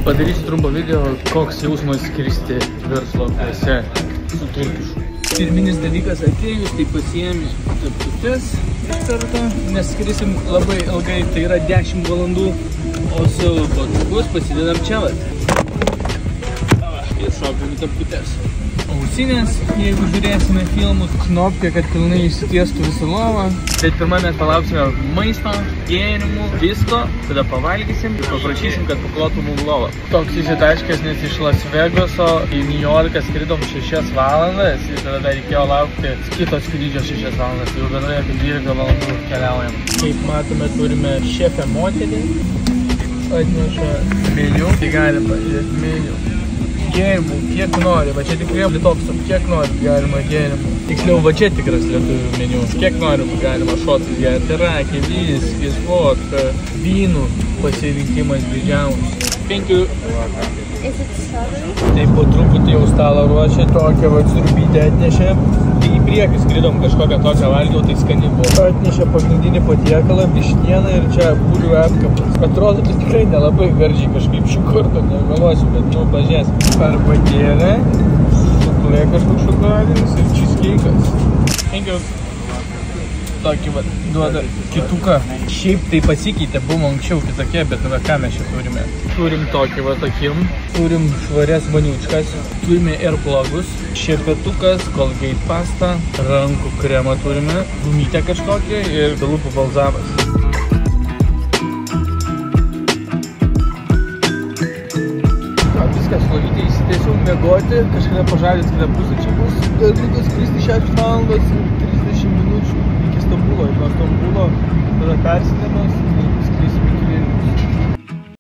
Padarysiu trumpą video, koks jausmas skristi verslo klase su turkišku. Pirminis dalykas atėjus, tai pasiėmė tarptutes iš karto, nes skrisim labai ilgai, tai yra 10 valandų, o su patukus pasidedam čia vat. Ir šokam į tarptutes. Ausinės, jeigu žiūrėsime filmus, knopkė, kad pilnai išsitiestų visą lovą. Bet pirmą mes palauksime maisto, gėrimų, visko, tada pavalgysim ir paprašysim, kad paklotų mum lovą. Toks išsitaškęs, nes iš Las Vegaso į New Yorką skridom 6 valandas ir tada dar reikėjo laukti kito skrydžio 6 valandas. Jau bendrai apie 12 valandų keliaujam. Kaip matome, turime šefę moterį, atneša meniu, tai galim pažiūrėti meniu. Gėrimų, kiek nori, va čia tikrai litoksom, kiek nori galima gėrimų. Tiksliau, va čia tikras lietuvių meniu. Kiek nori galima šotus gerti, rakė, viskis, vodka, vynų pasirinkimas didžiausias. 5 Tai po truputį jau stalą ruošia, tokią va sriubytę atnešė. Tai į priekį skridom kažkokią tokią valgiau, tai skani buvo. Atnešė pagrindinį patiekalą, vištieną ir čia bulvių apkapas. Atrodo, tai tikrai nelabai gardžiai kažkaip šį kartą, negalvosiu, bet nu pažiūrėsim. Arbatėlė, suklė kažkoks šokoladinis ir cheesecake. Thank you. Tokį va duoda kituką. Šiaip tai pasikeitė, buvo anksčiau kitokie, bet va ką mes čia turime. Turim tokį va tokim, turim švarias vaniučkas, turime airplugus, šepetukas, Colgate pasta, rankų kremą turime, gumytę kažkokią ir lūpų balzamas. Viskas, lovytė įsitiesiau mėgoti, kažkada pažadės, kada pusryčiai bus. Dar liko skristi 6 valandos ir 30 minučių iki Stambulo. Ir nuo Stambulo tada persinėmas